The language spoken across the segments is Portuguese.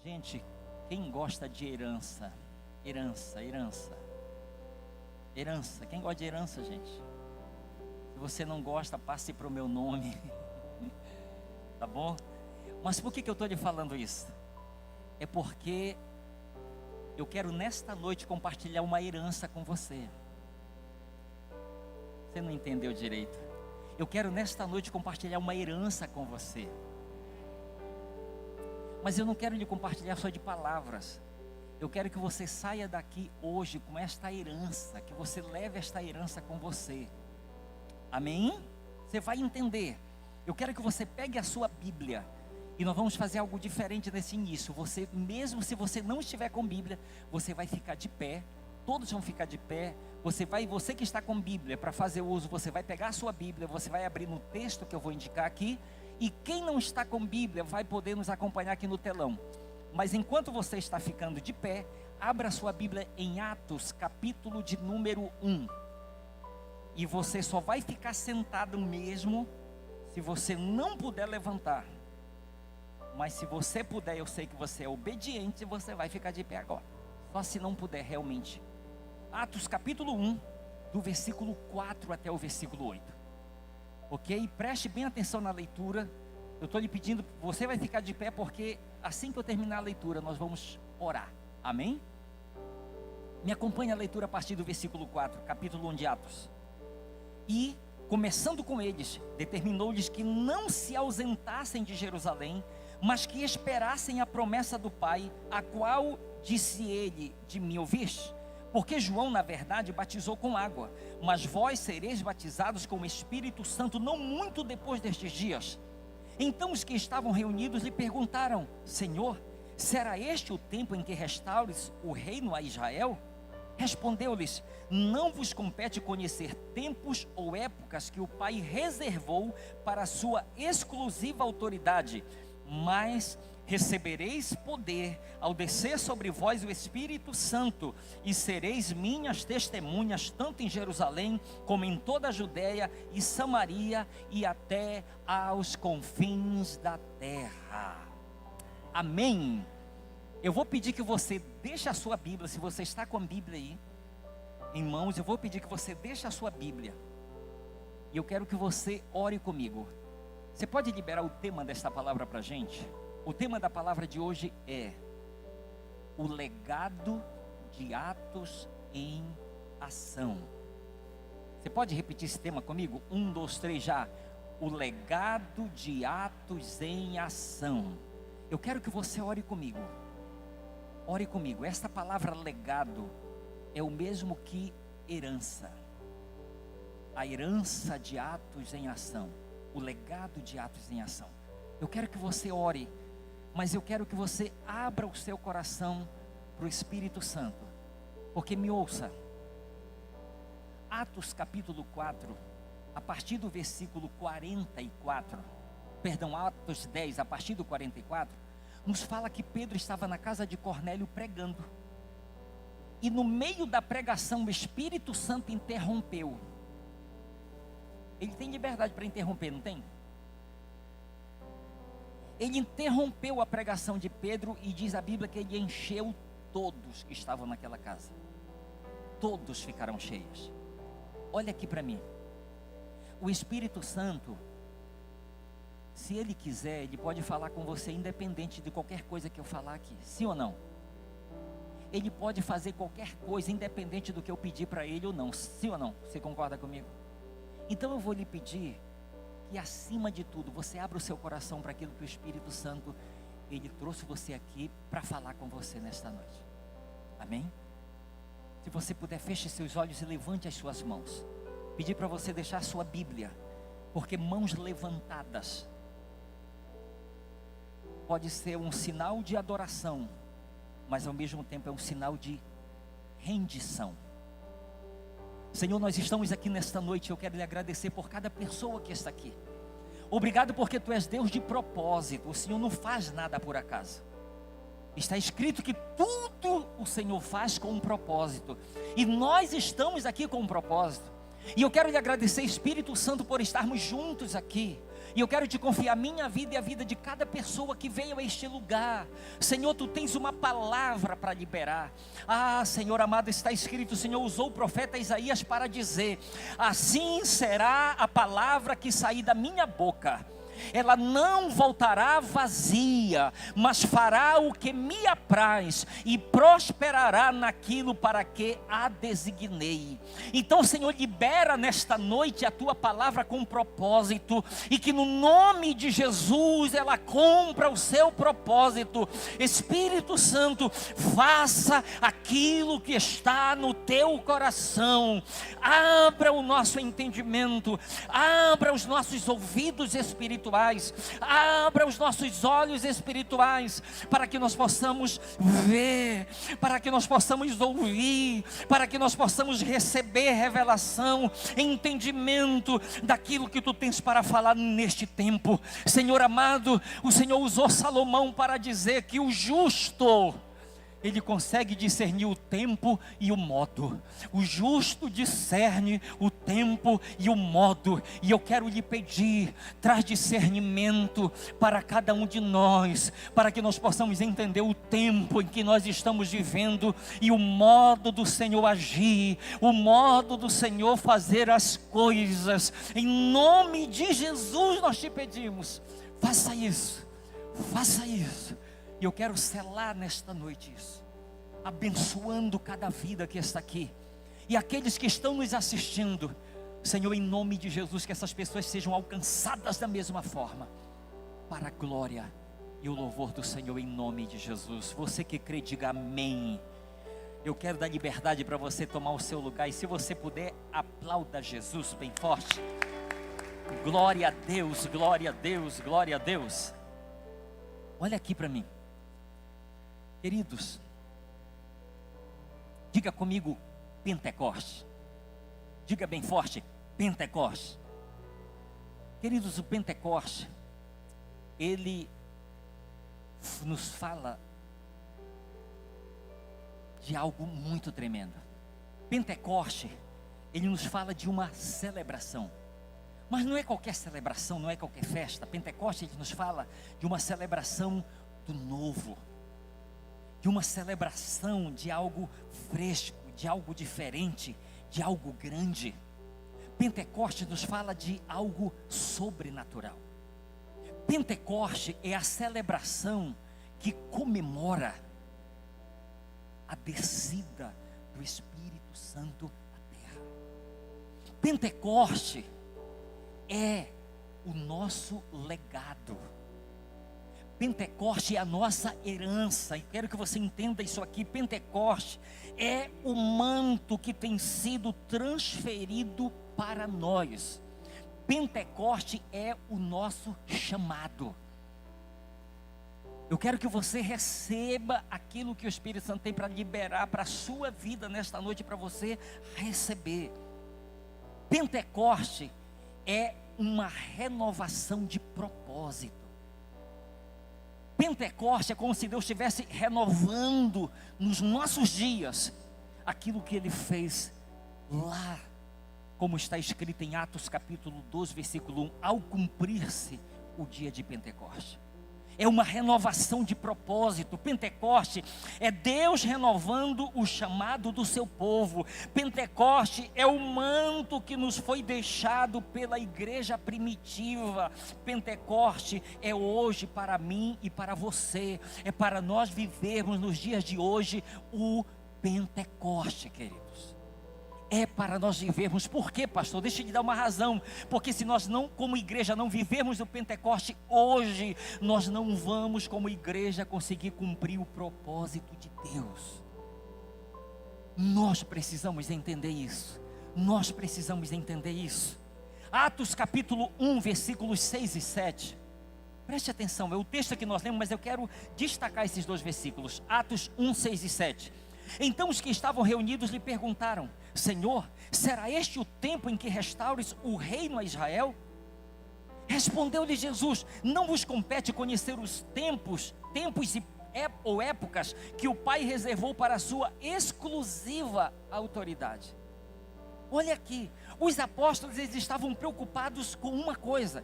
Gente, quem gosta de herança? Herança. Quem gosta de herança, gente? Se você não gosta, passe para o meu nome. Tá bom? Mas por que eu estou lhe falando isso? É porque eu quero nesta noite compartilhar uma herança com você. Você não entendeu direito. Eu quero nesta noite compartilhar uma herança com você. Mas eu não quero lhe compartilhar só de palavras. Eu quero que você saia daqui hoje com esta herança, que você leve esta herança com você. Amém? Você vai entender. Eu quero que você pegue a sua Bíblia e nós vamos fazer algo diferente nesse início. Você, mesmo se você não estiver com Bíblia, você vai ficar de pé. Todos vão ficar de pé. Você que está com Bíblia para fazer uso, você vai pegar a sua Bíblia, você vai abrir no texto que eu vou indicar aqui. E quem não está com Bíblia vai poder nos acompanhar aqui no telão. Mas enquanto você está ficando de pé, abra a sua Bíblia em Atos, capítulo de número 1. E você só vai ficar sentado mesmo se você não puder levantar. Mas se você puder, eu sei que você é obediente, você vai ficar de pé agora. Só se não puder realmente. Atos capítulo 1, do versículo 4 até o versículo 8. Ok? Preste bem atenção na leitura. Eu estou lhe pedindo, você vai ficar de pé porque assim que eu terminar a leitura, nós vamos orar. Amém? Me acompanhe a leitura a partir do versículo 4, capítulo 1 de Atos. E, começando com eles, determinou-lhes que não se ausentassem de Jerusalém, mas que esperassem a promessa do Pai, a qual disse ele: de mim ouviste? Porque João, na verdade, batizou com água, mas vós sereis batizados com o Espírito Santo não muito depois destes dias. Então os que estavam reunidos lhe perguntaram: Senhor, será este o tempo em que restaures o reino a Israel? Respondeu-lhes: não vos compete conhecer tempos ou épocas que o Pai reservou para a sua exclusiva autoridade, mas recebereis poder ao descer sobre vós o Espírito Santo, e sereis minhas testemunhas, tanto em Jerusalém, como em toda a Judéia e Samaria, e até aos confins da terra. Amém. Eu vou pedir que você deixe a sua Bíblia, se você está com a Bíblia aí em mãos, eu vou pedir que você deixe a sua Bíblia, e eu quero que você ore comigo. Você pode liberar o tema desta palavra para a gente? O tema da palavra de hoje é o legado de Atos em ação. Você pode repetir esse tema comigo? 1, 2, 3 já. O legado de Atos em ação. Eu quero que você ore comigo. Ore comigo. Esta palavra legado é o mesmo que herança. A herança de Atos em ação. O legado de Atos em ação. Eu quero que você ore, mas eu quero que você abra o seu coração para o Espírito Santo. Porque me ouça. Atos capítulo 4, a partir do versículo 44, Atos 10, a partir do 44, nos fala que Pedro estava na casa de Cornélio pregando. E no meio da pregação o Espírito Santo interrompeu. Ele tem liberdade para interromper, não tem? Ele interrompeu a pregação de Pedro e diz a Bíblia que ele encheu todos que estavam naquela casa. Todos ficaram cheios. Olha aqui para mim. O Espírito Santo, se Ele quiser, Ele pode falar com você independente de qualquer coisa que eu falar aqui. Sim ou não? Ele pode fazer qualquer coisa independente do que eu pedir para Ele ou não. Sim ou não? Você concorda comigo? Então eu vou lhe pedir que acima de tudo, você abra o seu coração para aquilo que o Espírito Santo, Ele trouxe você aqui para falar com você nesta noite. Amém? Se você puder, feche seus olhos e levante as suas mãos. Pedir para você deixar a sua Bíblia, porque mãos levantadas pode ser um sinal de adoração, mas ao mesmo tempo é um sinal de rendição. Senhor, nós estamos aqui nesta noite, eu quero lhe agradecer por cada pessoa que está aqui. Obrigado porque Tu és Deus de propósito, o Senhor não faz nada por acaso. Está escrito que tudo o Senhor faz com um propósito, e nós estamos aqui com um propósito. E eu quero lhe agradecer, Espírito Santo, por estarmos juntos aqui. E eu quero te confiar a minha vida e a vida de cada pessoa que veio a este lugar. Senhor, tu tens uma palavra para liberar. Ah, Senhor amado, está escrito, o Senhor usou o profeta Isaías para dizer: assim será a palavra que sair da minha boca. Ela não voltará vazia, mas fará o que me apraz e prosperará naquilo para que a designei. Então, Senhor, libera nesta noite a tua palavra com propósito, e que no nome de Jesus ela cumpra o seu propósito. Espírito Santo, faça aquilo que está no teu coração. Abra o nosso entendimento, abra os nossos ouvidos espirituais, abra os nossos olhos espirituais, para que nós possamos ver, para que nós possamos ouvir, para que nós possamos receber revelação, entendimento daquilo que tu tens para falar neste tempo. Senhor amado, o Senhor usou Salomão para dizer que o justo, ele consegue discernir o tempo e o modo. O justo discerne o tempo e o modo. E eu quero lhe pedir, traz discernimento para cada um de nós, para que nós possamos entender o tempo em que nós estamos vivendo e o modo do Senhor agir, o modo do Senhor fazer as coisas. Em nome de Jesus nós te pedimos, faça isso, faça isso. E eu quero selar nesta noite isso, abençoando cada vida que está aqui, e aqueles que estão nos assistindo. Senhor, em nome de Jesus, que essas pessoas sejam alcançadas da mesma forma, para a glória e o louvor do Senhor, em nome de Jesus. Você que crê, diga amém. Eu quero dar liberdade para você tomar o seu lugar, e se você puder, aplauda Jesus bem forte. Glória a Deus, glória a Deus, glória a Deus. Olha aqui para mim, queridos, diga comigo, Pentecoste. Diga bem forte, Pentecoste. Queridos, o Pentecoste, ele nos fala de algo muito tremendo. Pentecoste, ele nos fala de uma celebração. Mas não é qualquer celebração, não é qualquer festa. Pentecoste, ele nos fala de uma celebração do novo, de uma celebração de algo fresco, de algo diferente, de algo grande. Pentecoste nos fala de algo sobrenatural. Pentecoste é a celebração que comemora a descida do Espírito Santo à terra. Pentecoste é o nosso legado. Pentecoste é a nossa herança, e quero que você entenda isso aqui. Pentecoste é o manto que tem sido transferido para nós. Pentecoste é o nosso chamado. Eu quero que você receba aquilo que o Espírito Santo tem para liberar para a sua vida nesta noite, para você receber. Pentecoste é uma renovação de propósito. Pentecoste é como se Deus estivesse renovando nos nossos dias aquilo que Ele fez lá, como está escrito em Atos capítulo 12, versículo 1, ao cumprir-se o dia de Pentecoste. É uma renovação de propósito. Pentecoste é Deus renovando o chamado do seu povo. Pentecoste é o manto que nos foi deixado pela igreja primitiva. Pentecoste é hoje para mim e para você. É para nós vivermos nos dias de hoje o Pentecoste, queridos. É para nós vivermos. Por quê, pastor? Deixa eu te dar uma razão. Porque se nós não, como igreja, não vivermos o Pentecoste hoje, nós não vamos, como igreja, conseguir cumprir o propósito de Deus. Nós precisamos entender isso. Nós precisamos entender isso. Atos capítulo 1, versículos 6 e 7. Preste atenção, é o texto que nós lemos, mas eu quero destacar esses dois versículos. Atos 1, 6 e 7. Então os que estavam reunidos lhe perguntaram: Senhor, será este o tempo em que restaures o reino a Israel? Respondeu-lhe Jesus: não vos compete conhecer os tempos ou épocas que o Pai reservou para a sua exclusiva autoridade. Olha aqui, Os apóstolos, eles estavam preocupados com uma coisa.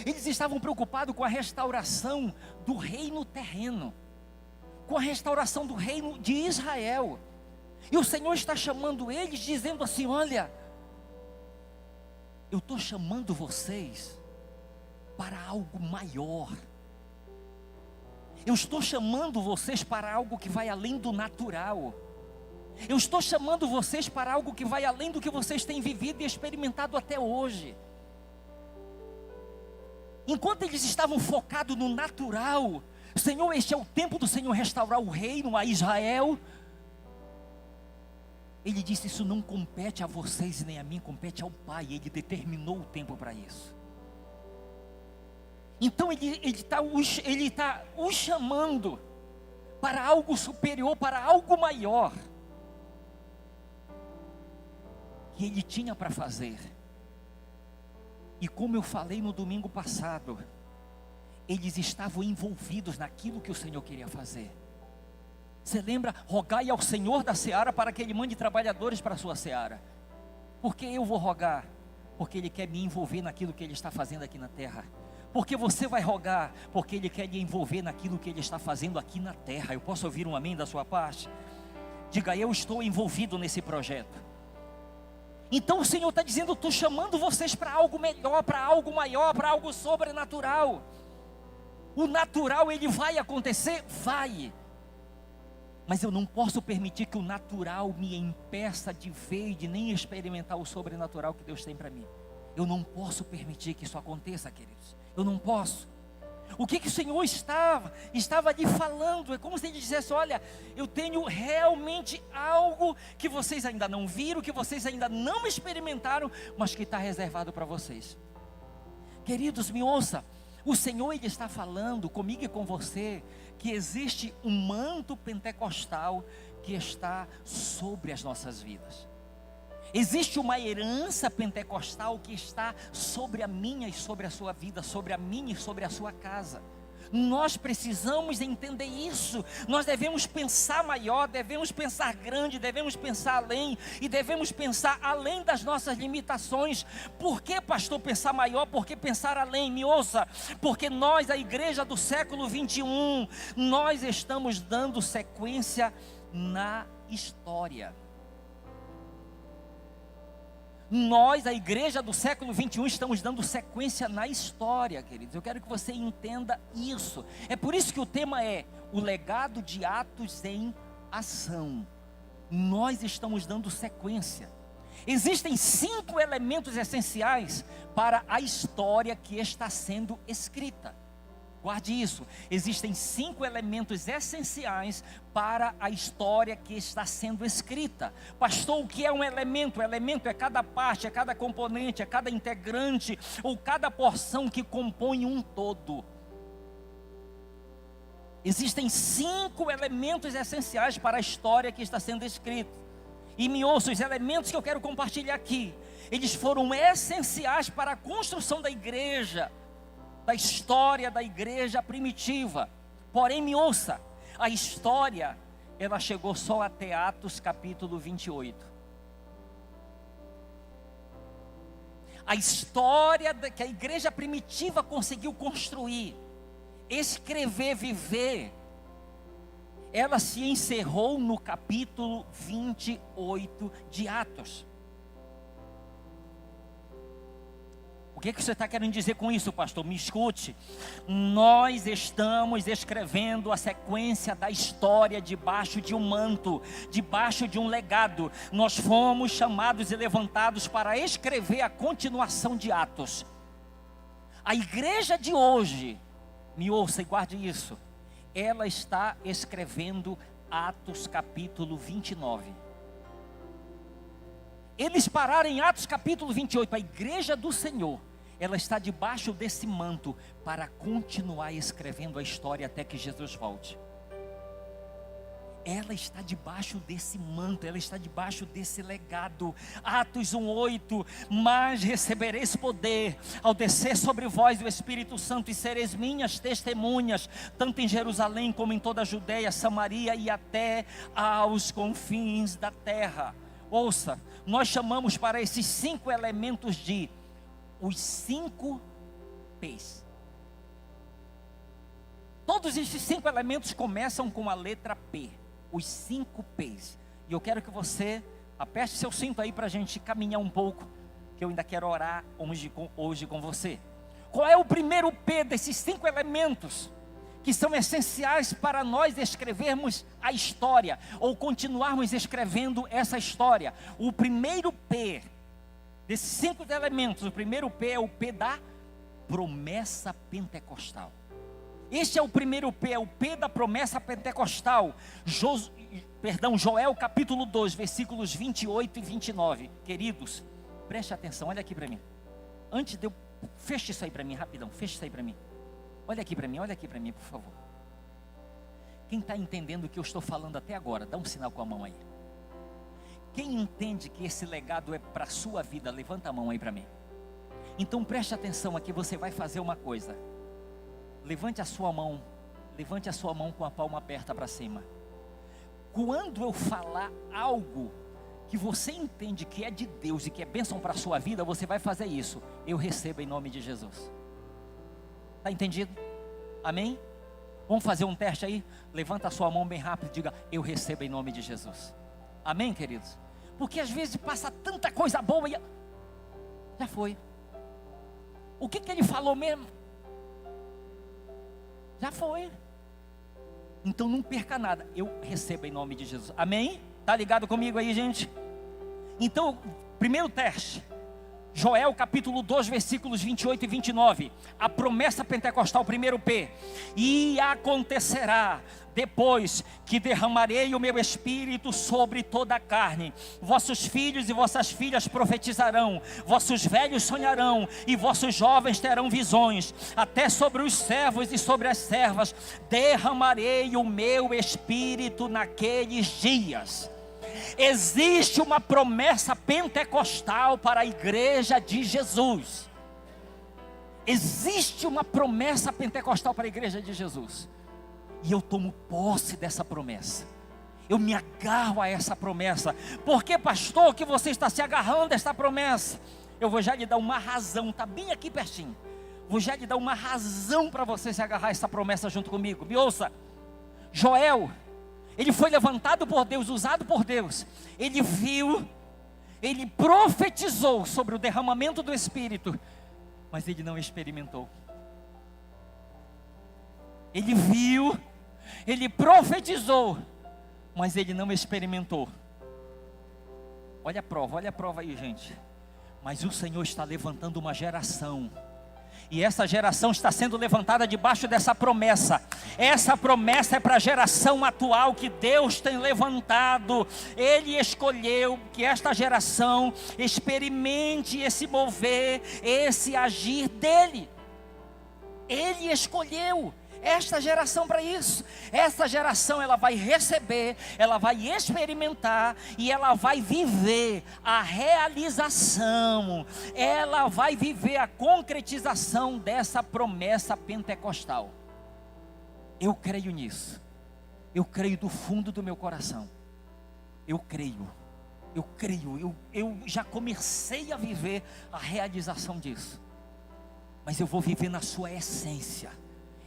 Eles estavam preocupados com a restauração do reino terreno, com a restauração do reino de Israel. E o Senhor está chamando eles, dizendo assim: olha, eu estou chamando vocês para algo maior. Eu estou chamando vocês para algo que vai além do natural. Eu estou chamando vocês para algo que vai além do que vocês têm vivido e experimentado até hoje. Enquanto eles estavam focados no natural, Senhor, este é o tempo do Senhor restaurar o reino a Israel. Ele disse: isso não compete a vocês nem a mim, compete ao Pai. Ele determinou o tempo para isso. Então ele está os chamando para algo superior, para algo maior, que ele tinha para fazer. E como eu falei no domingo passado, eles estavam envolvidos naquilo que o Senhor queria fazer. Você lembra? Rogai ao Senhor da seara para que Ele mande trabalhadores para a sua seara. Por que eu vou rogar? Porque Ele quer me envolver naquilo que Ele está fazendo aqui na terra. Porque você vai rogar? Porque Ele quer lhe envolver naquilo que Ele está fazendo aqui na terra. Eu posso ouvir um amém da sua parte? Diga: eu estou envolvido nesse projeto. Então o Senhor está dizendo: eu estou chamando vocês para algo melhor, para algo maior, para algo sobrenatural. O natural, ele vai acontecer? Vai. Mas eu não posso permitir que o natural me impeça de ver e de nem experimentar o sobrenatural que Deus tem para mim. Eu não posso permitir que isso aconteça, queridos. Eu não posso. O que o Senhor estava ali falando? É como se Ele dissesse: olha, eu tenho realmente algo que vocês ainda não viram, que vocês ainda não experimentaram, mas que está reservado para vocês. Queridos, me ouça. O Senhor, Ele está falando comigo e com você que existe um manto pentecostal que está sobre as nossas vidas. Existe uma herança pentecostal que está sobre a minha e sobre a sua vida, sobre a minha e sobre a sua casa. Nós precisamos entender isso. Nós devemos pensar maior, devemos pensar grande, devemos pensar além, e devemos pensar além das nossas limitações. Por que, pastor, pensar maior? Por que pensar além? Me ouça, porque nós, a igreja do século 21, nós estamos dando sequência na história. Nós, a igreja do século 21, estamos dando sequência na história, queridos. Eu quero que você entenda isso. É por isso que o tema é o legado de Atos em ação. Nós estamos dando sequência. Existem 5 elementos essenciais para a história que está sendo escrita. Guarde isso. Existem 5 elementos essenciais para a história que está sendo escrita. Pastor, o que é um elemento? O elemento é cada parte, é cada componente, é cada integrante, ou cada porção que compõe um todo. Existem 5 elementos essenciais para a história que está sendo escrita. E me ouça, os elementos que eu quero compartilhar aqui, eles foram essenciais para a construção da igreja, da história da igreja primitiva. Porém, me ouça, a história, ela chegou só até Atos capítulo 28. A história que a igreja primitiva conseguiu construir, escrever, viver, ela se encerrou no capítulo 28 de Atos. O que você está querendo dizer com isso, pastor? Me escute. Nós estamos escrevendo a sequência da história debaixo de um manto, debaixo de um legado. Nós fomos chamados e levantados para escrever a continuação de Atos. A igreja de hoje, me ouça e guarde isso, ela está escrevendo Atos capítulo 29. Eles pararam em Atos capítulo 28, a igreja do Senhor, ela está debaixo desse manto para continuar escrevendo a história até que Jesus volte. Ela está debaixo desse manto, ela está debaixo desse legado. Atos 1:8, mas recebereis poder ao descer sobre vós o Espírito Santo e sereis minhas testemunhas, tanto em Jerusalém como em toda a Judeia, Samaria e até aos confins da terra. Ouça, nós chamamos para esses 5 elementos de os 5 P's. Todos esses 5 elementos começam com a letra P. Os 5 P's. E eu quero que você aperte seu cinto aí para a gente caminhar um pouco, que eu ainda quero orar hoje com você. Qual é o primeiro P desses 5 elementos que são essenciais para nós escrevermos a história, ou continuarmos escrevendo essa história? O primeiro P desses 5 elementos, o primeiro P é o P da promessa pentecostal. Este é o primeiro P, é o P da promessa pentecostal. Joel capítulo 2, versículos 28 e 29. Queridos, preste atenção, olha aqui para mim. Antes de eu... Feche isso aí para mim, rapidão, feche isso aí para mim. Olha aqui para mim, por favor. Quem está entendendo o que eu estou falando até agora, dá um sinal com a mão aí. Quem entende que esse legado é para a sua vida, levanta a mão aí para mim. Então preste atenção aqui, você vai fazer uma coisa. Levante a sua mão com a palma aberta para cima. Quando eu falar algo que você entende que é de Deus e que é bênção para a sua vida, você vai fazer isso. Eu recebo em nome de Jesus. Está entendido? Amém? Vamos fazer um teste aí? Levanta a sua mão bem rápido e diga: eu recebo em nome de Jesus. Amém, queridos? Porque às vezes passa tanta coisa boa e... já foi. O que ele falou mesmo? Já foi. Então não perca nada. Eu recebo em nome de Jesus. Amém? Tá ligado comigo aí, gente? Então, primeiro teste. Joel capítulo 2, versículos 28 e 29. A promessa pentecostal, primeiro P. E acontecerá depois que derramarei o meu espírito sobre toda a carne. Vossos filhos e vossas filhas profetizarão, vossos velhos sonharão e vossos jovens terão visões. Até sobre os servos e sobre as servas derramarei o meu espírito naqueles dias. Existe uma promessa pentecostal para a igreja de Jesus. Existe uma promessa pentecostal para a igreja de Jesus. E eu tomo posse dessa promessa. Eu me agarro a essa promessa. Por que, pastor, que você está se agarrando a essa promessa? Eu vou já lhe dar uma razão, está bem aqui pertinho. Vou já lhe dar uma razão para você se agarrar a essa promessa junto comigo. Me ouça. Joel, ele foi levantado por Deus, usado por Deus. Ele viu, ele profetizou sobre o derramamento do Espírito, mas ele não experimentou. Ele viu, ele profetizou, mas ele não experimentou. Olha a prova aí, gente. Mas o Senhor está levantando uma geração. E essa geração está sendo levantada debaixo dessa promessa. Essa promessa é para a geração atual que Deus tem levantado. Ele escolheu que esta geração experimente esse mover, esse agir dele. Ele escolheu esta geração para isso. Essa geração, ela vai receber, ela vai experimentar e ela vai viver a realização, ela vai viver a concretização dessa promessa pentecostal. Eu creio nisso. Eu creio do fundo do meu coração. Eu creio, eu já comecei a viver a realização disso. Mas eu vou viver na sua essência.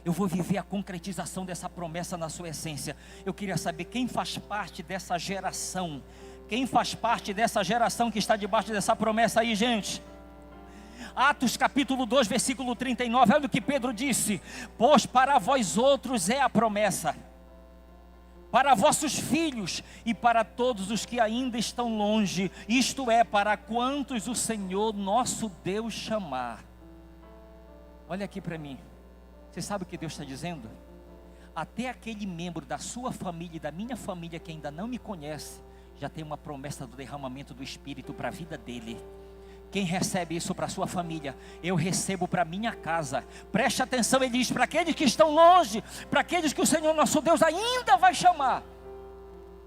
Eu vou viver a concretização dessa promessa na sua essência. Eu queria saber quem faz parte dessa geração. Quem faz parte dessa geração que está debaixo dessa promessa aí, gente? Atos capítulo 2, versículo 39. Olha o que Pedro disse: pois para vós outros é a promessa, para vossos filhos e para todos os que ainda estão longe, isto é, para quantos o Senhor nosso Deus chamar. Olha aqui para mim. Você sabe o que Deus está dizendo? Até aquele membro da sua família e da minha família que ainda não me conhece, já tem uma promessa do derramamento do Espírito para a vida dele. Quem recebe isso para a sua família? Eu recebo para a minha casa. Preste atenção, ele diz: para aqueles que estão longe, para aqueles que o Senhor nosso Deus ainda vai chamar.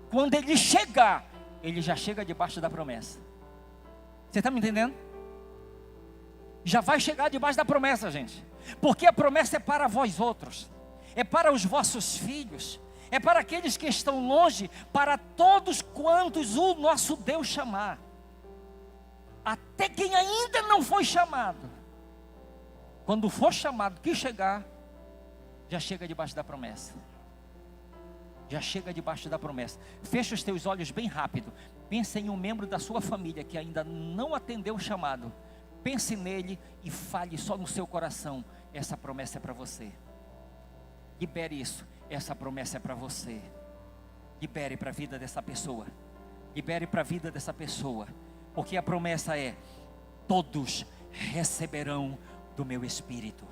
Quando ele chegar, ele já chega debaixo da promessa. Você está me entendendo? Já vai chegar debaixo da promessa, gente. Porque a promessa é para vós outros, é para os vossos filhos, é para aqueles que estão longe, para todos quantos o nosso Deus chamar. Até quem ainda não foi chamado, quando for chamado, que chegar, já chega debaixo da promessa. Já chega debaixo da promessa. Fecha os teus olhos bem rápido. Pense em um membro da sua família que ainda não atendeu o chamado. Pense nele e fale só no seu coração: essa promessa é para você. Libere isso. Essa promessa é para você. Libere para a vida dessa pessoa. Libere para a vida dessa pessoa. Porque a promessa é: todos receberão do meu Espírito.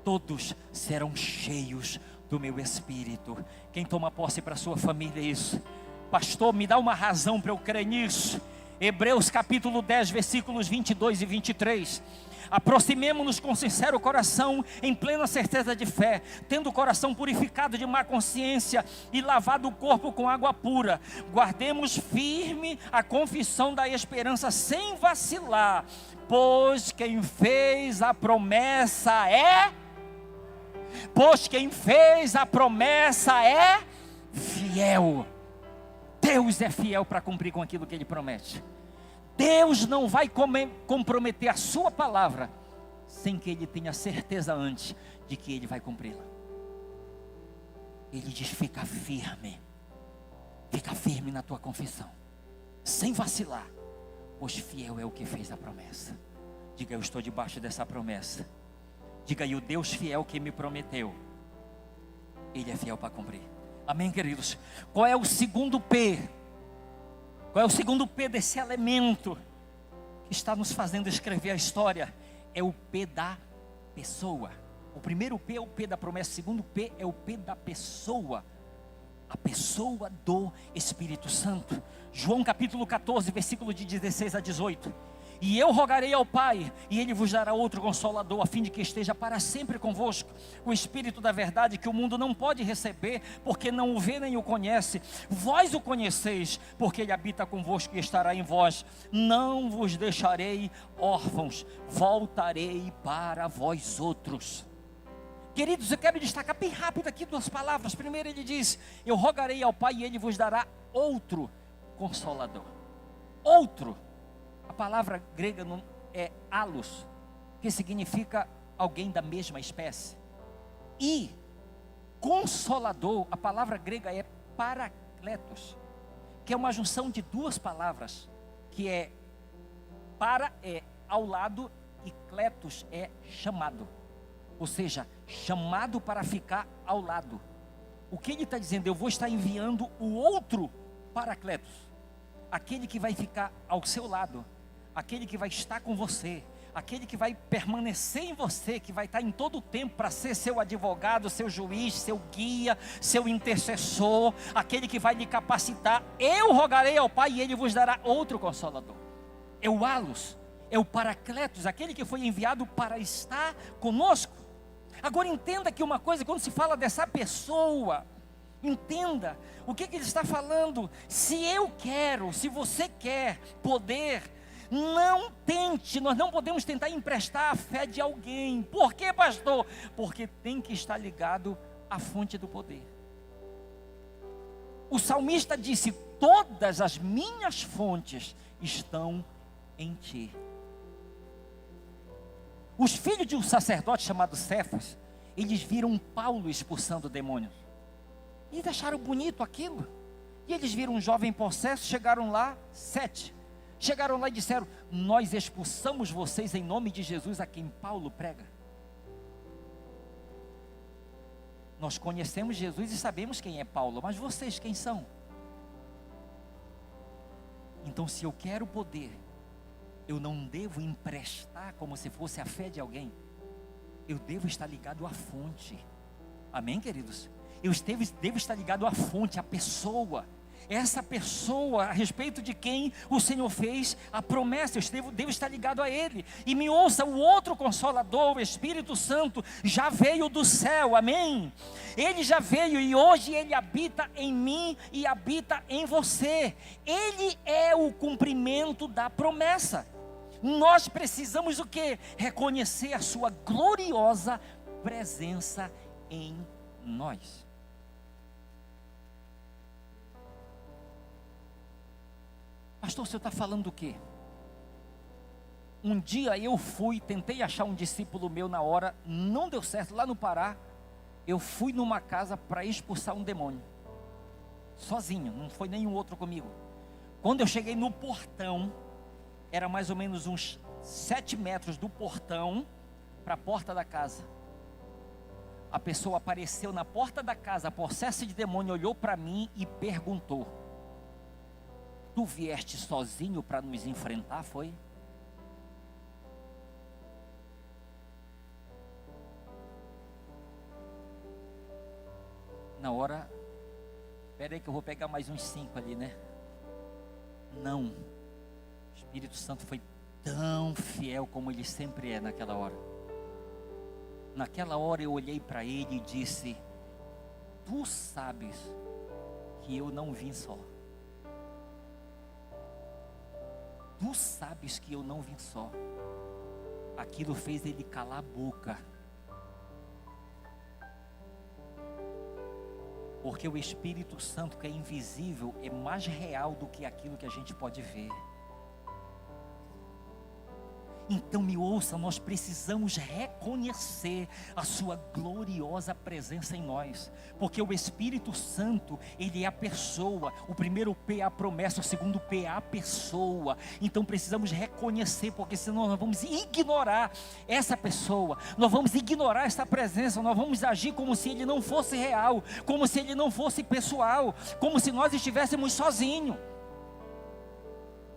Todos serão cheios do meu Espírito. Quem toma posse para a sua família é isso. Pastor, me dá uma razão para eu crer nisso. Hebreus capítulo 10, versículos 22 e 23. Aproximemo-nos com sincero coração, em plena certeza de fé, tendo o coração purificado de má consciência e lavado o corpo com água pura. Guardemos firme a confissão da esperança sem vacilar, pois quem fez a promessa é fiel. Deus é fiel para cumprir com aquilo que Ele promete. Deus não vai comprometer a sua palavra sem que Ele tenha certeza antes de que Ele vai cumpri-la. Ele diz: fica firme na tua confissão, sem vacilar, pois fiel é o que fez a promessa. Diga: eu estou debaixo dessa promessa. Diga: e o Deus fiel que me prometeu, Ele é fiel para cumprir. Amém, queridos? Qual é o segundo P? Qual é o segundo P desse elemento que está nos fazendo escrever a história? É o P da pessoa. O primeiro P é o P da promessa. O segundo P é o P da pessoa. A pessoa do Espírito Santo. João capítulo 14, versículo de 16 a 18. E eu rogarei ao Pai, e Ele vos dará outro Consolador, a fim de que esteja para sempre convosco, o Espírito da verdade, que o mundo não pode receber, porque não o vê nem o conhece. Vós o conheceis, porque Ele habita convosco e estará em vós. Não vos deixarei órfãos, voltarei para vós outros. Queridos, eu quero destacar bem rápido aqui duas palavras. Primeiro Ele diz: eu rogarei ao Pai, e Ele vos dará outro Consolador. Outro. A palavra grega é allos, que significa alguém da mesma espécie. E Consolador, a palavra grega é parakletos, que é uma junção de duas palavras, que é para é ao lado e kletos é chamado. Ou seja, chamado para ficar ao lado. O que ele está dizendo? Eu vou estar enviando o outro parakletos, aquele que vai ficar ao seu lado, aquele que vai estar com você, aquele que vai permanecer em você, que vai estar em todo o tempo para ser seu advogado, seu juiz, seu guia, seu intercessor, aquele que vai lhe capacitar. Eu rogarei ao Pai, e Ele vos dará outro Consolador. É o allos, é o parakletos, aquele que foi enviado para estar conosco. Agora entenda que uma coisa, quando se fala dessa pessoa, entenda o que ele está falando. Se eu quero, se você quer poder, não tente, nós não podemos tentar emprestar a fé de alguém. Por quê, pastor? Porque tem que estar ligado à fonte do poder. O salmista disse: todas as minhas fontes estão em ti. Os filhos de um sacerdote chamado Cefas, eles viram Paulo expulsando demônios. E acharam bonito aquilo. E eles viram um jovem possesso, chegaram lá, 7. Chegaram lá e disseram: nós expulsamos vocês em nome de Jesus a quem Paulo prega. Nós conhecemos Jesus e sabemos quem é Paulo, mas vocês quem são? Então, se eu quero poder, eu não devo emprestar como se fosse a fé de alguém. Eu devo estar ligado à fonte. Amém, queridos? Eu devo estar ligado à fonte, à pessoa. Essa pessoa a respeito de quem o Senhor fez a promessa. Eu devo estar ligado a Ele. E me ouça, o outro Consolador, o Espírito Santo, já veio do céu, amém? Ele já veio e hoje Ele habita em mim e habita em você. Ele é o cumprimento da promessa. Nós precisamos o quê? Reconhecer a sua gloriosa presença em nós. Pastor, o senhor está falando do quê? Um dia eu tentei achar um discípulo meu na hora, não deu certo, lá no Pará. Eu fui numa casa para expulsar um demônio, sozinho, não foi nenhum outro comigo. Quando eu cheguei no portão, era mais ou menos uns 7 metros do portão para a porta da casa. A pessoa apareceu na porta da casa, possessa de demônio, olhou para mim e perguntou: tu vieste sozinho para nos enfrentar, foi? Na hora, espera aí que eu vou pegar mais uns 5 ali, né? Não, o Espírito Santo foi tão fiel como ele sempre é naquela hora. Naquela hora eu olhei para ele e disse: tu sabes que eu não vim só. Tu sabes que eu não vim só. Aquilo fez ele calar a boca. Porque o Espírito Santo, que é invisível, é mais real do que aquilo que a gente pode ver. Então me ouça, nós precisamos reconhecer a sua gloriosa presença em nós, porque o Espírito Santo, ele é a pessoa. O primeiro P é a promessa, o segundo P é a pessoa. Então precisamos reconhecer, porque senão nós vamos ignorar essa pessoa, nós vamos ignorar essa presença, nós vamos agir como se ele não fosse real, como se ele não fosse pessoal, como se nós estivéssemos sozinhos.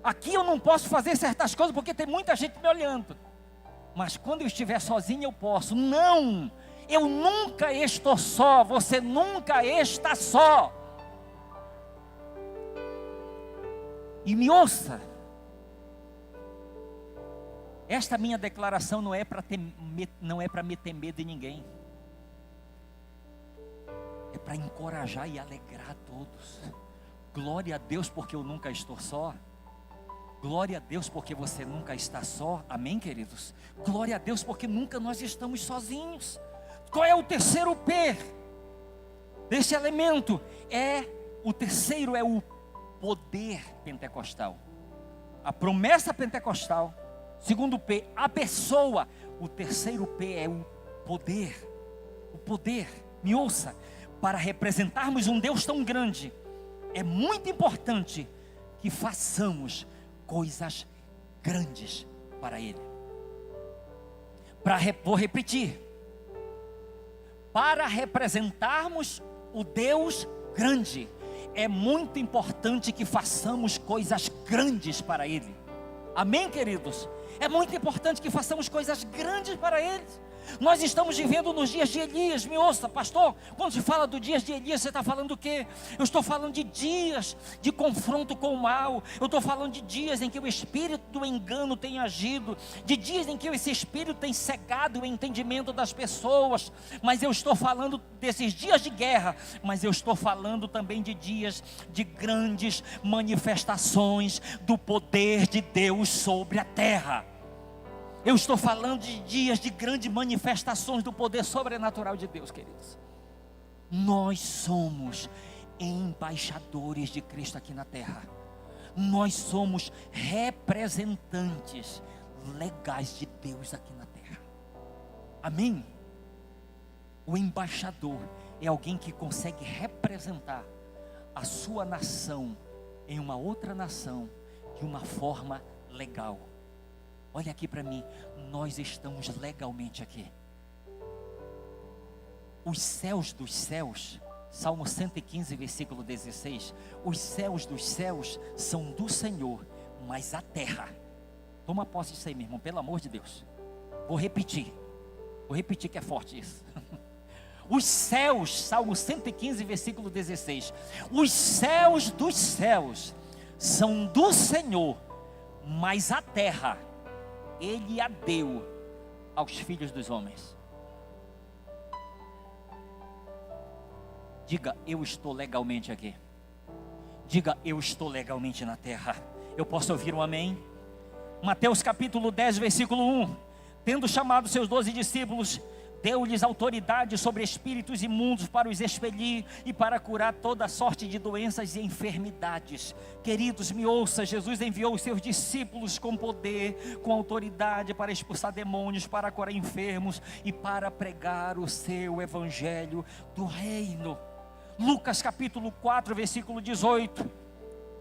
Aqui eu não posso fazer certas coisas porque tem muita gente me olhando. Mas quando eu estiver sozinho eu posso. Não, eu nunca estou só. Você nunca está só. E me ouça. Esta minha declaração não é para meter medo em ninguém. É para encorajar e alegrar a todos. Glória a Deus porque eu nunca estou só. Glória a Deus porque você nunca está só. Amém, queridos? Glória a Deus porque nunca nós estamos sozinhos. Qual é o terceiro P desse elemento? O terceiro é o poder pentecostal. A promessa pentecostal. Segundo P, a pessoa. O terceiro P é o poder. O poder, me ouça, para representarmos um Deus tão grande, é muito importante que façamos coisas grandes para Ele. Vou repetir. Para representarmos o Deus grande, é muito importante que façamos coisas grandes para Ele. Amém, queridos? É muito importante que façamos coisas grandes para Ele. Nós estamos vivendo nos dias de Elias. Me ouça, pastor, quando se fala dos dias de Elias, você está falando do quê? Eu estou falando de dias de confronto com o mal. Eu estou falando de dias em que o espírito do engano tem agido, de dias em que esse espírito tem cegado o entendimento das pessoas. Mas eu estou falando desses dias de guerra, mas eu estou falando também de dias de grandes manifestações do poder de Deus sobre a terra. Eu estou falando de dias de grandes manifestações do poder sobrenatural de Deus, queridos. Nós somos embaixadores de Cristo aqui na terra. Nós somos representantes legais de Deus aqui na terra. Amém? O embaixador é alguém que consegue representar a sua nação em uma outra nação de uma forma legal. Olha aqui para mim, nós estamos legalmente aqui. Os céus dos céus, Salmo 115, versículo 16. Os céus dos céus são do Senhor, mas a terra. Toma posse disso aí, meu irmão, pelo amor de Deus. Vou repetir que é forte isso. Os céus, Salmo 115, versículo 16. Os céus dos céus são do Senhor, mas a terra Ele a deu aos filhos dos homens. Diga, eu estou legalmente aqui. Diga, eu estou legalmente na terra. Eu posso ouvir um amém? Mateus capítulo 10, versículo 1. Tendo chamado seus 12 discípulos, Deu-lhes autoridade sobre espíritos imundos para os expelir e para curar toda sorte de doenças e enfermidades. Queridos, me ouça, Jesus enviou os seus discípulos com poder, com autoridade para expulsar demônios, para curar enfermos e para pregar o seu evangelho do reino. Lucas capítulo 4, versículo 18.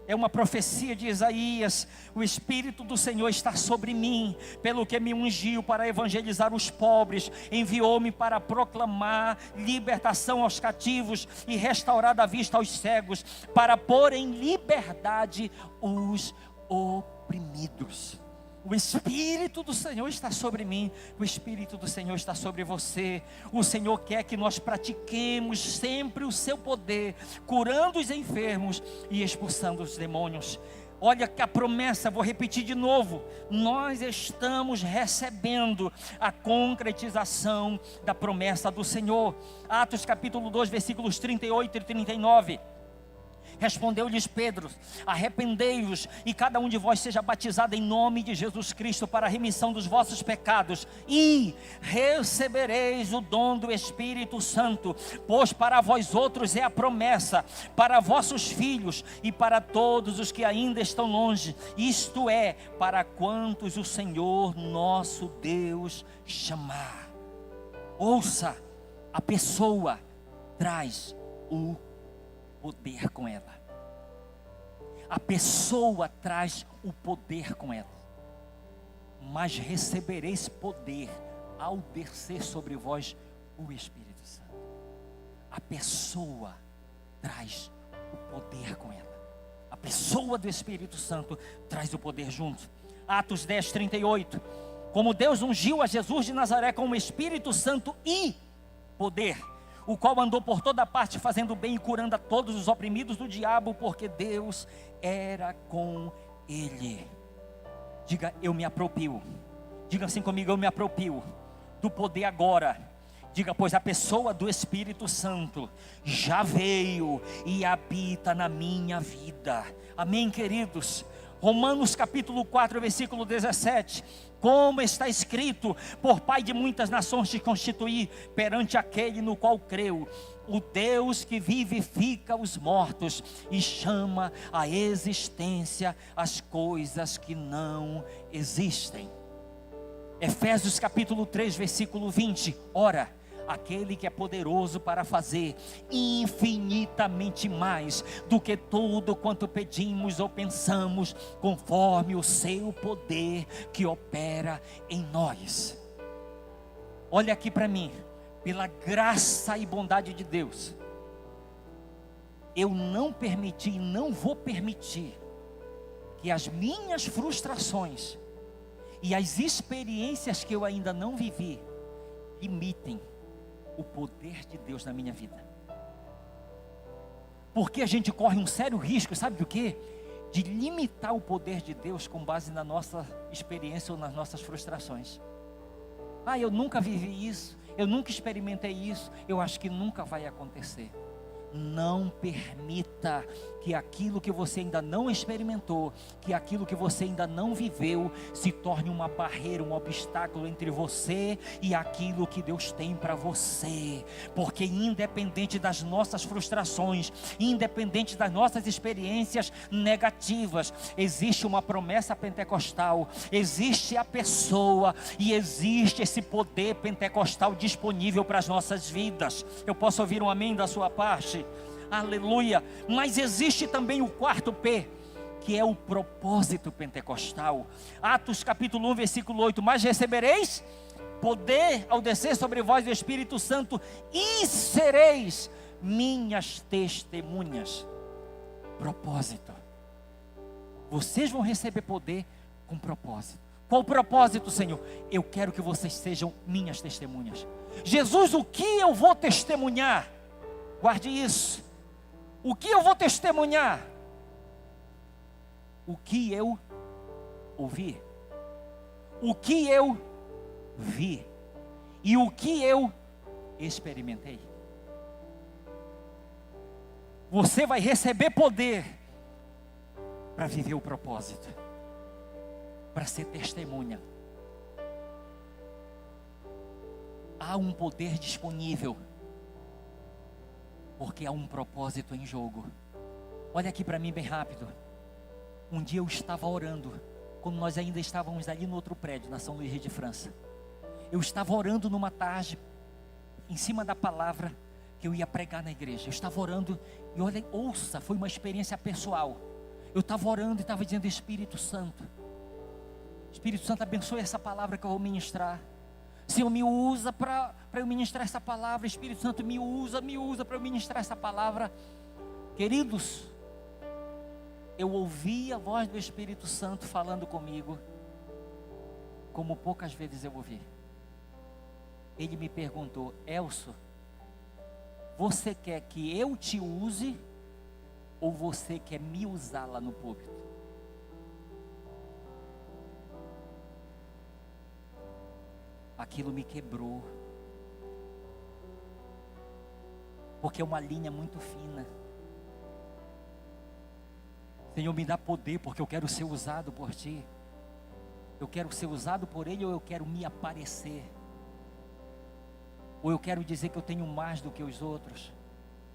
É uma profecia de Isaías: o Espírito do Senhor está sobre mim, pelo que me ungiu para evangelizar os pobres, enviou-me para proclamar libertação aos cativos e restaurar a vista aos cegos, para pôr em liberdade os oprimidos. O Espírito do Senhor está sobre mim, o Espírito do Senhor está sobre você. O Senhor quer que nós pratiquemos sempre o seu poder, curando os enfermos e expulsando os demônios. Olha que a promessa, vou repetir de novo, nós estamos recebendo a concretização da promessa do Senhor. Atos capítulo 2, versículos 38 e 39. Respondeu-lhes Pedro: arrependei-vos e cada um de vós seja batizado em nome de Jesus Cristo para a remissão dos vossos pecados, e recebereis o dom do Espírito Santo, pois para vós outros é a promessa, para vossos filhos e para todos os que ainda estão longe, isto é, para quantos o Senhor nosso Deus chamar. Ouça, a pessoa traz o poder com ela. A pessoa traz o poder com ela. Mas recebereis poder ao descer sobre vós o Espírito Santo. A pessoa traz o poder com ela. A pessoa do Espírito Santo traz o poder junto. Atos 10, 38. Como Deus ungiu a Jesus de Nazaré com o Espírito Santo e poder, o qual andou por toda parte fazendo bem e curando a todos os oprimidos do diabo, porque Deus era com ele. Diga: eu me aproprio. Diga assim comigo: eu me aproprio do poder agora. Diga: pois a pessoa do Espírito Santo já veio e habita na minha vida. Amém, queridos? Romanos capítulo 4, versículo 17. Como está escrito: por pai de muitas nações te constituí, perante aquele no qual creu, o Deus que vivifica os mortos e chama à existência as coisas que não existem. Efésios capítulo 3, versículo 20. Ora, aquele que é poderoso para fazer infinitamente mais do que tudo quanto pedimos ou pensamos, conforme o seu poder que opera em nós. Olha aqui para mim, pela graça e bondade de Deus, eu não permiti e não vou permitir que as minhas frustrações e as experiências que eu ainda não vivi limitem o poder de Deus na minha vida. Porque a gente corre um sério risco, sabe do quê? De limitar o poder de Deus com base na nossa experiência ou nas nossas frustrações. Ah, eu nunca vivi isso, eu nunca experimentei isso, eu acho que nunca vai acontecer. Não permita que aquilo que você ainda não experimentou, que aquilo que você ainda não viveu, se torne uma barreira, um obstáculo entre você e aquilo que Deus tem para você. Porque independente das nossas frustrações, independente das nossas experiências negativas, existe uma promessa pentecostal, existe a pessoa e existe esse poder pentecostal disponível para as nossas vidas. Eu posso ouvir um amém da sua parte? Aleluia. Mas existe também o quarto P, que é o propósito pentecostal. Atos capítulo 1, versículo 8. Mas recebereis poder ao descer sobre vós o Espírito Santo, e sereis minhas testemunhas. Propósito. Vocês vão receber poder com propósito. Qual o propósito, Senhor? Eu quero que vocês sejam minhas testemunhas. Jesus, o que eu vou testemunhar? Guarde isso. O que eu vou testemunhar? O que eu ouvi, o que eu vi e o que eu experimentei. Você vai receber poder para viver o propósito, para ser testemunha. há um poder disponível, porque há um propósito em jogo. Olha aqui para mim bem rápido. Um dia eu estava orando, quando nós ainda estávamos ali no outro prédio, na São Luís de França. Eu estava orando numa tarde, em cima da palavra que eu ia pregar na igreja. Eu estava orando e olha, ouça, foi uma experiência pessoal. Eu estava orando e estava dizendo: Espírito Santo, abençoe essa palavra que eu vou ministrar. Senhor, me usa para eu ministrar essa palavra. Espírito Santo, me usa para eu ministrar essa palavra. Queridos, eu ouvi a voz do Espírito Santo falando comigo, como poucas vezes eu ouvi. Ele me perguntou: Elcio, você quer que eu te use ou você quer me usar lá no púlpito? Aquilo me quebrou, porque é uma linha muito fina. Senhor, me dá poder, porque eu quero ser usado por Ti. Eu quero ser usado por Ele, ou eu quero me aparecer, ou eu quero dizer que eu tenho mais do que os outros,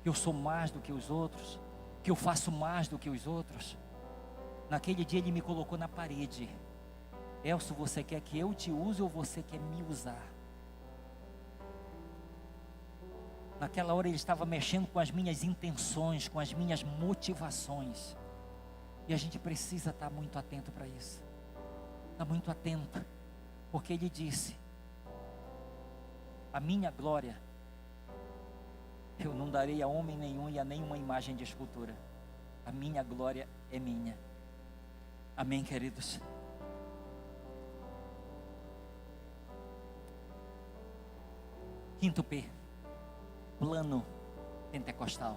que eu sou mais do que os outros, que eu faço mais do que os outros. Naquele dia Ele me colocou na parede: Elcio, você quer que eu te use ou você quer me usar? Naquela hora Ele estava mexendo com as minhas intenções, com as minhas motivações. E a gente precisa estar muito atento para isso. Está muito atento, porque Ele disse: a minha glória eu não darei a homem nenhum e a nenhuma imagem de escultura. A minha glória é minha. Amém, queridos? Quinto P, plano pentecostal.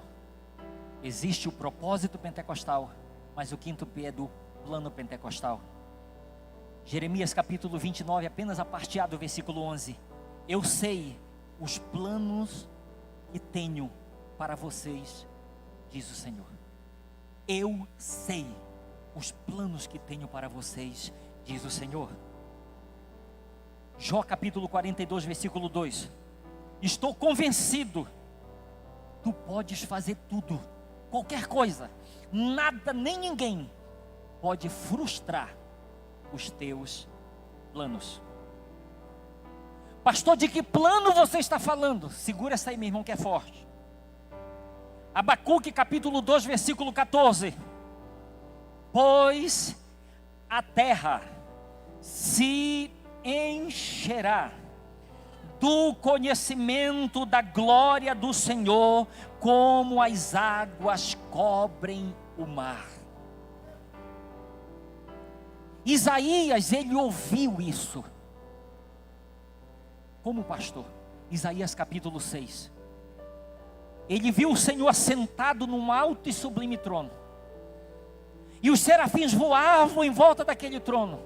Existe o propósito pentecostal, mas o quinto P é do plano pentecostal. Jeremias capítulo 29, apenas a parte A do versículo 11. Eu sei os planos que tenho para vocês, diz o Senhor. Eu sei os planos que tenho para vocês, diz o Senhor. Jó capítulo 42, versículo 2. Estou convencido, tu podes fazer tudo, qualquer coisa, nada nem ninguém pode frustrar os teus planos. Pastor, de que plano você está falando? Segura essa aí, meu irmão, que é forte. Abacuque capítulo 2, versículo 14. Pois a terra se encherá do conhecimento da glória do Senhor, como as águas cobrem o mar. Isaías, ele ouviu isso como pastor. Isaías capítulo 6. Ele viu o Senhor assentado num alto e sublime trono, e os serafins voavam em volta daquele trono.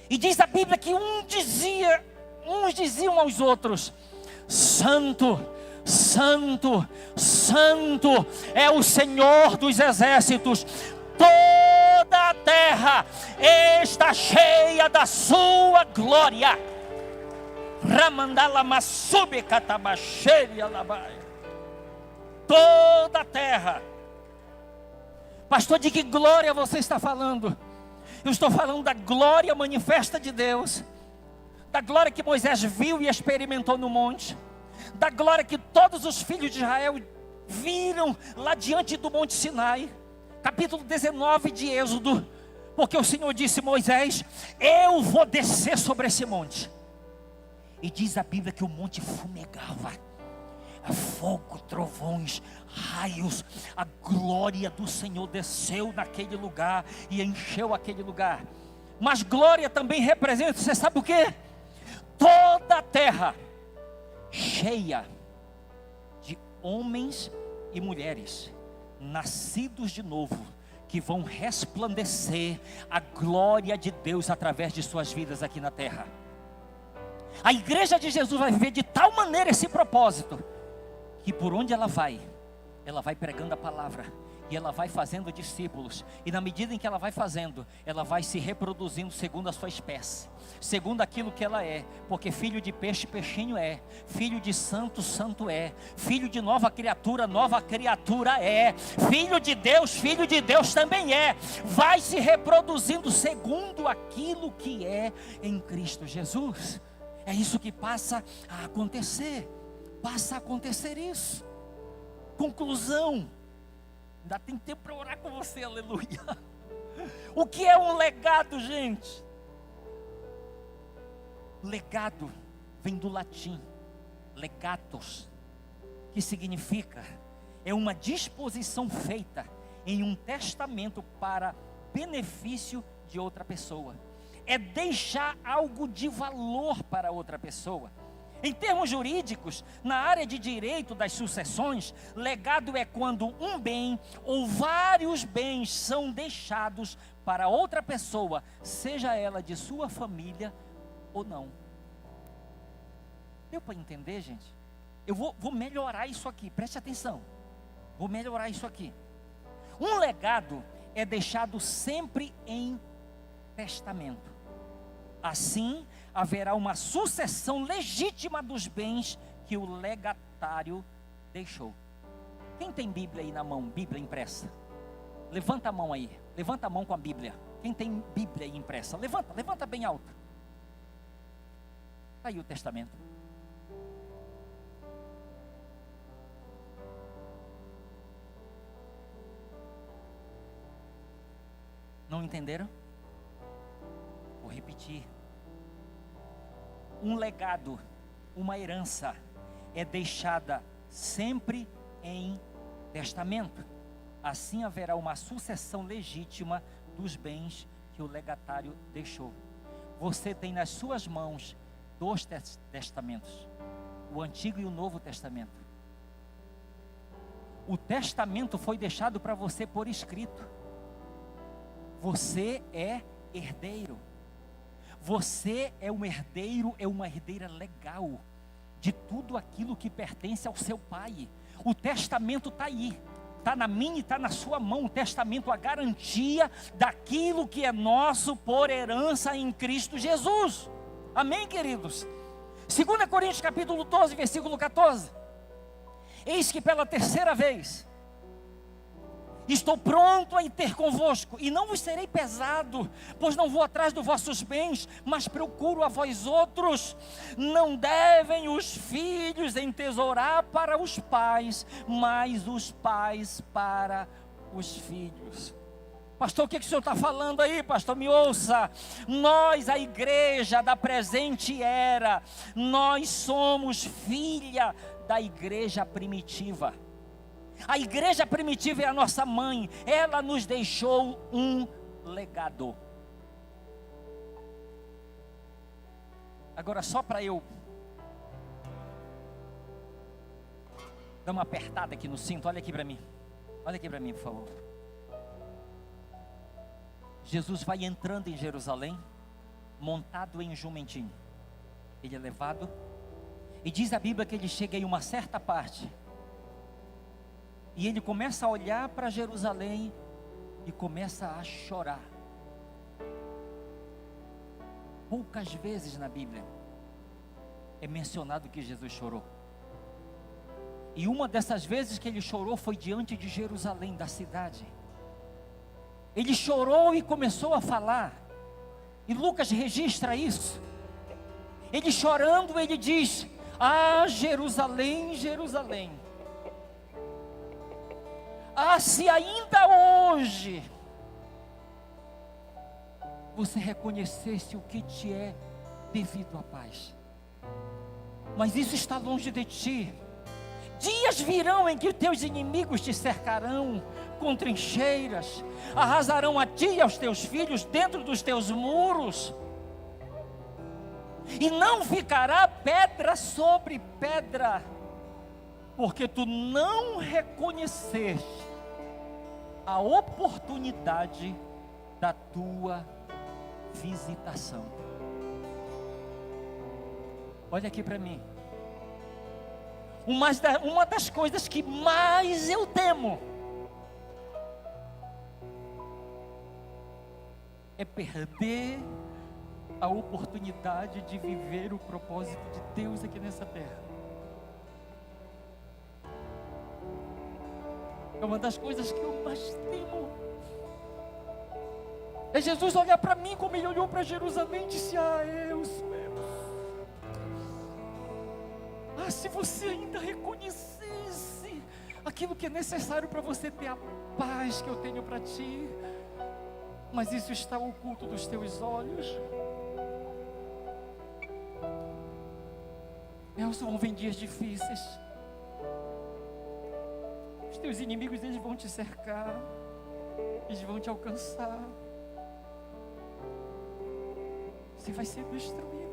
E diz a Bíblia que uns diziam aos outros: Santo, Santo, Santo é o Senhor dos exércitos. Toda a terra está cheia da sua glória. Ramandala masube catabaxeria labai. Toda a terra. Pastor, de que glória você está falando? Eu estou falando da glória manifesta de Deus, da glória que Moisés viu e experimentou no monte, da glória que todos os filhos de Israel viram lá diante do monte Sinai. Capítulo 19 de Êxodo. Porque o Senhor disse: Moisés, eu vou descer sobre esse monte. E diz a Bíblia que o monte fumegava, fogo, trovões, raios. A glória do Senhor desceu naquele lugar e encheu aquele lugar. Mas glória também representa, você sabe o que? Toda a terra cheia de homens e mulheres nascidos de novo, que vão resplandecer a glória de Deus através de suas vidas aqui na terra. A igreja de Jesus vai viver de tal maneira esse propósito, que por onde ela vai, ela vai pregando a palavra, e ela vai fazendo discípulos, e na medida em que ela vai fazendo, ela vai se reproduzindo segundo a sua espécie, segundo aquilo que ela é, porque filho de peixe, peixinho é, filho de santo, santo é, filho de nova criatura é, filho de Deus também é, vai se reproduzindo segundo aquilo que é em Cristo Jesus. É isso que passa a acontecer isso. Conclusão, ainda tem tempo para orar com você, aleluia. O que é um legado, gente? Legado vem do latim, legatus, que significa, é uma disposição feita em um testamento para benefício de outra pessoa. É deixar algo de valor para outra pessoa. Em termos jurídicos, na área de direito das sucessões, legado é quando um bem ou vários bens são deixados para outra pessoa, seja ela de sua família ou não. Deu para entender, gente? Eu vou melhorar isso aqui, preste atenção. Vou melhorar isso aqui. Um legado é deixado sempre em testamento. Assim, haverá uma sucessão legítima dos bens que o legatário deixou. Quem tem Bíblia aí na mão, Bíblia impressa? Levanta a mão aí, levanta a mão com a Bíblia. Quem tem Bíblia aí impressa? Levanta bem alto. Está aí o testamento. Não entenderam? Vou repetir. Um legado, uma herança, é deixada sempre em testamento. Assim haverá uma sucessão legítima dos bens que o legatário deixou. Você tem nas suas mãos 2 testamentos, o Antigo e o Novo Testamento. O testamento foi deixado para você por escrito. Você é herdeiro. Você é um herdeiro, é uma herdeira legal de tudo aquilo que pertence ao seu pai. O testamento está aí, está na minha e está na sua mão. O testamento, a garantia daquilo que é nosso por herança em Cristo Jesus. Amém, queridos? 2 Coríntios capítulo 12, versículo 14. Eis que pela terceira vez estou pronto a ir ter convosco, e não vos serei pesado, pois não vou atrás dos vossos bens, mas procuro a vós outros. Não devem os filhos entesourar para os pais, mas os pais para os filhos. Pastor, o que o senhor está falando aí, pastor? Me ouça. Nós, a igreja da presente era, nós somos filha da igreja primitiva. A igreja primitiva é a nossa mãe. Ela nos deixou um legado. Agora, só para eu dar uma apertada aqui no cinto, olha aqui para mim. Olha aqui para mim, por favor. Jesus vai entrando em Jerusalém, montado em um jumentinho. Ele é levado, e diz a Bíblia que ele chega em uma certa parte, e ele começa a olhar para Jerusalém e começa a chorar. Poucas vezes na Bíblia é mencionado que Jesus chorou. E uma dessas vezes que ele chorou foi diante de Jerusalém, da cidade. Ele chorou e começou a falar. E Lucas registra isso. Ele chorando, ele diz: ah, Jerusalém, Jerusalém, ah, se ainda hoje você reconhecesse o que te é devido à paz, mas isso está longe de ti. Dias virão em que teus inimigos te cercarão com trincheiras, arrasarão a ti e aos teus filhos dentro dos teus muros, e não ficará pedra sobre pedra, porque tu não reconheceste a oportunidade da tua visitação. Olha aqui para mim. uma das coisas que mais eu temo é perder a oportunidade de viver o propósito de Deus aqui nessa terra. É uma das coisas que eu mais temo. É Jesus olhar para mim como Ele olhou para Jerusalém e disse: eu sou eu. Se você ainda reconhecesse aquilo que é necessário para você ter a paz que eu tenho para ti, mas isso está oculto dos teus olhos. Vão vir dias difíceis. Os teus inimigos, eles vão te cercar, eles vão te alcançar. Você vai ser destruída.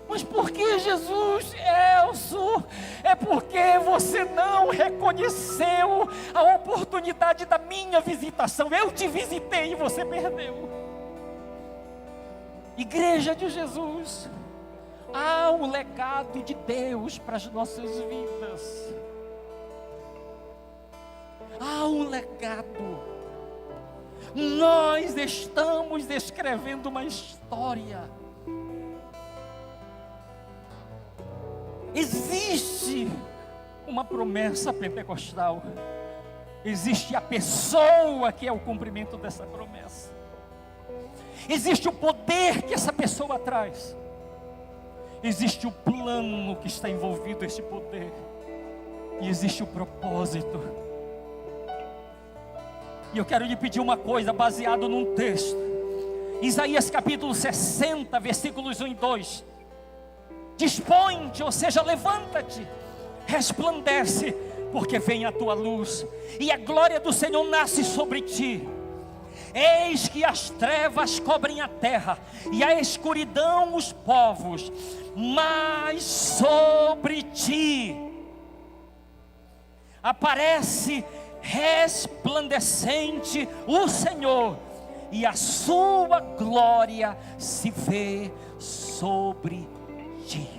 Mas por que, Jesus? Elcio, é porque você não reconheceu a oportunidade da minha visitação. Eu te visitei e você perdeu. Igreja de Jesus, há um legado de Deus para as nossas vidas. Há um legado. Nós estamos escrevendo uma história. Existe uma promessa pentecostal. Existe a pessoa que é o cumprimento dessa promessa. Existe o poder que essa pessoa traz. Existe o plano que está envolvido esse poder. E existe o propósito. E eu quero lhe pedir uma coisa baseado num texto. Isaías capítulo 60, versículos 1 e 2. Dispõe-te, ou seja, levanta-te, resplandece, porque vem a tua luz, e a glória do Senhor nasce sobre ti. Eis que as trevas cobrem a terra, e a escuridão os povos, mas sobre ti aparece resplandecente o Senhor, e a sua glória se vê sobre ti.